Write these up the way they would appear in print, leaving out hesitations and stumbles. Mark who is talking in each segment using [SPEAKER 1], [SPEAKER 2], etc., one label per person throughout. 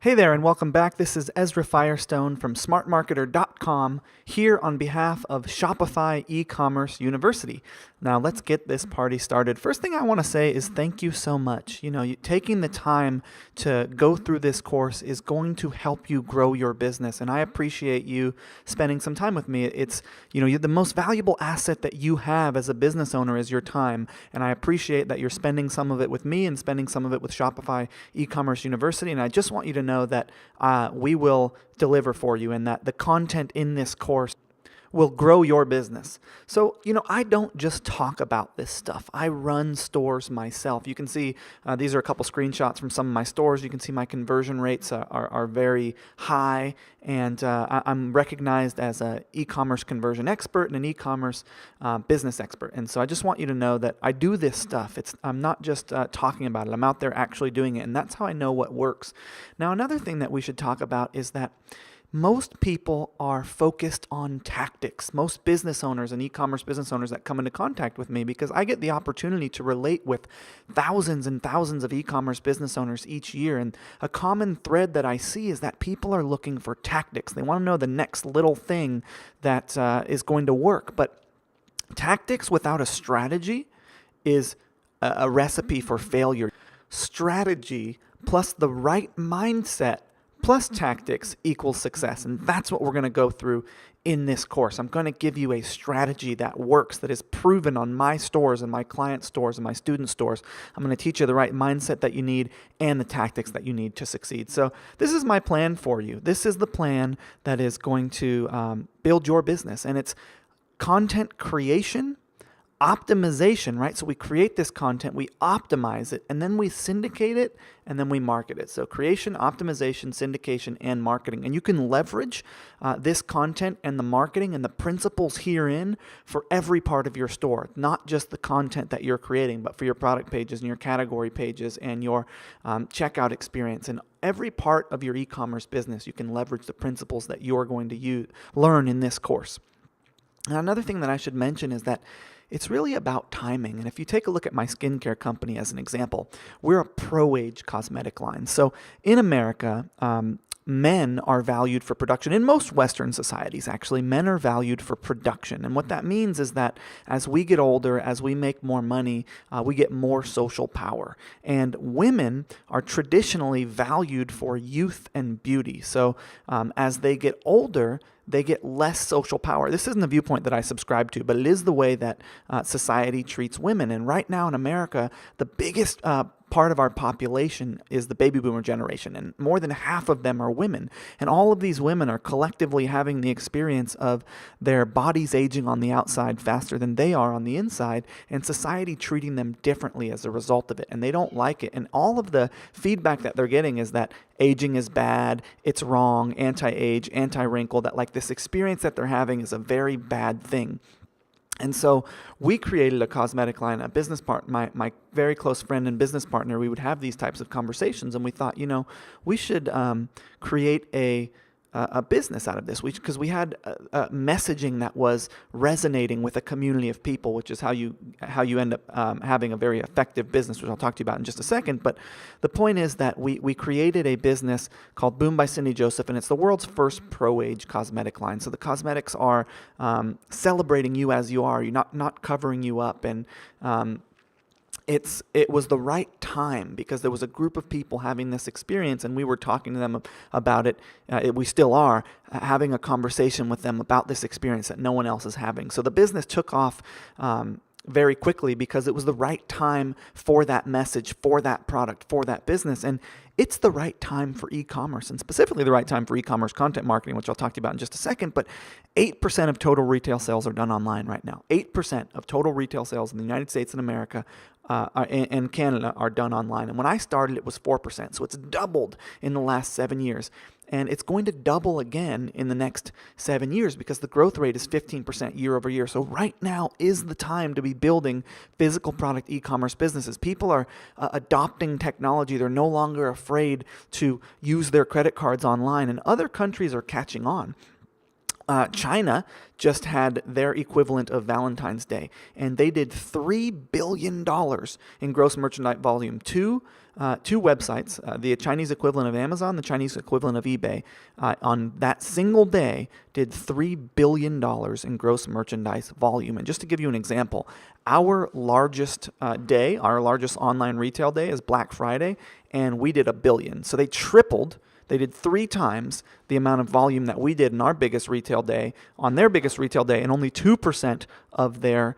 [SPEAKER 1] Hey there and welcome back. This is Ezra Firestone from smartmarketer.com here on behalf of Shopify E-Commerce University. Now let's get this party started. First thing I want to say is thank you so much. Taking the time to go through this course is going to help you grow your business, and I appreciate you spending some time with me. It's, the most valuable asset that you have as a business owner is your time, and I appreciate that you're spending some of it with me and spending some of it with Shopify E-Commerce University, and I just want you to know that we will deliver for you and that the content in this course will grow your business. So, I don't just talk about this stuff. I run stores myself. You can see these are a couple screenshots from some of my stores. You can see my conversion rates are very high, and I'm recognized as an e-commerce conversion expert and an e-commerce business expert. And so I just want you to know that I do this stuff. I'm not just talking about it. I'm out there actually doing it, and that's how I know what works. Now, another thing that we should talk about is that most people are focused on tactics. Most business owners and e-commerce business owners that come into contact with me, because I get the opportunity to relate with thousands and thousands of e-commerce business owners each year. And a common thread that I see is that people are looking for tactics. They want to know the next little thing that is going to work. But tactics without a strategy is a recipe for failure. Strategy plus the right mindset plus tactics equals success. And that's what we're going to go through in this course. I'm going to give you a strategy that works, that is proven on my stores and my client stores and my student stores. I'm going to teach you the right mindset that you need and the tactics that you need to succeed. So this is my plan for you. This is the plan that is going to build your business. And it's content creation, optimization, right? So we create this content, we optimize it, and then we syndicate it, and then we market it. So creation, optimization, syndication, and marketing. And you can leverage this content and the marketing and the principles herein for every part of your store, not just the content that you're creating, but for your product pages and your category pages and your checkout experience. And every part of your e-commerce business, you can leverage the principles that you're going to learn in this course. Now, another thing that I should mention is that it's really about timing. And if you take a look at my skincare company as an example, we're a pro-age cosmetic line. So in America, men are valued for production. In most Western societies, actually, men are valued for production. And what that means is that as we get older, as we make more money, we get more social power. And women are traditionally valued for youth and beauty. So as they get older, they get less social power. This isn't the viewpoint that I subscribe to, but it is the way that society treats women. And right now in America, the biggest part of our population is the baby boomer generation, and more than half of them are women. And all of these women are collectively having the experience of their bodies aging on the outside faster than they are on the inside, and society treating them differently as a result of it. And they don't like it. And all of the feedback that they're getting is that aging is bad, it's wrong, anti-age, anti-wrinkle, that like this experience that they're having is a very bad thing. And so we created a cosmetic line, a business partner, my very close friend and business partner. We would have these types of conversations, and we thought, we should create a business out of this, because we had messaging that was resonating with a community of people, which is how you end up having a very effective business, which I'll talk to you about in just a second. But the point is that we created a business called Boom by Cindy Joseph, and it's the world's first pro-age cosmetic line. So the cosmetics are celebrating you as you are, you're not covering you up, and it was the right time because there was a group of people having this experience, and we were talking to them about it. We still are having a conversation with them about this experience that no one else is having. So the business took off very quickly because it was the right time for that message, for that product, for that business. And it's the right time for e-commerce, and specifically the right time for e-commerce content marketing, which I'll talk to you about in just a second. But 8% of total retail sales are done online right now. 8% of total retail sales in the United States and America and Canada are done online. And when I started, it was 4%. So it's doubled in the last 7 years. And it's going to double again in the next 7 years because the growth rate is 15% year over year. So right now is the time to be building physical product e-commerce businesses. People are adopting technology. They're no longer afraid to use their credit cards online, and other countries are catching on. China just had their equivalent of Valentine's Day, and they did $3 billion in gross merchandise volume. two websites, the Chinese equivalent of Amazon, the Chinese equivalent of eBay, on that single day did $3 billion in gross merchandise volume. And just to give you an example, our largest day, our largest online retail day is Black Friday, and we did $1 billion. So they tripled. They did 3 times the amount of volume that we did in our biggest retail day on their biggest retail day, and only 2% of their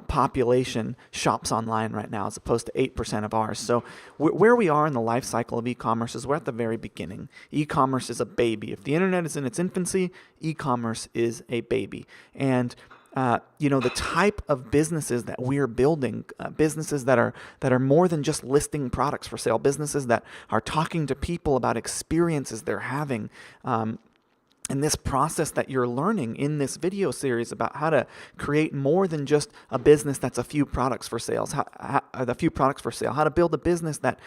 [SPEAKER 1] population shops online right now, as opposed to 8% of ours. So where we are in the life cycle of e-commerce is we're at the very beginning. E-commerce is a baby. If the internet is in its infancy, e-commerce is a baby. And the type of businesses that we're building, businesses that are more than just listing products for sale, businesses that are talking to people about experiences they're having, and this process that you're learning in this video series about how to create more than just a business that's a few products for sales, how to build a business that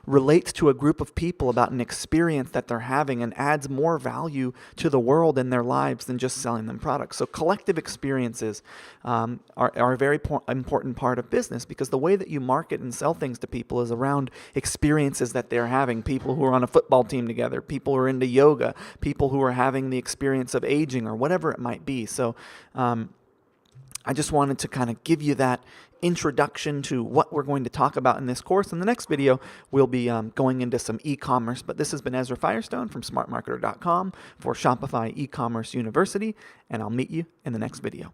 [SPEAKER 1] relates to a group of people about an experience that they're having and adds more value to the world and their lives than just selling them products. So collective experiences are a very important part of business, because the way that you market and sell things to people is around experiences that they're having. People who are on a football team together, people who are into yoga, people who are having the experience of aging, or whatever it might be. So I just wanted to kind of give you that introduction to what we're going to talk about in this course. In the next video, we'll be going into some e-commerce, but this has been Ezra Firestone from smartmarketer.com for Shopify E-Commerce University, and I'll meet you in the next video.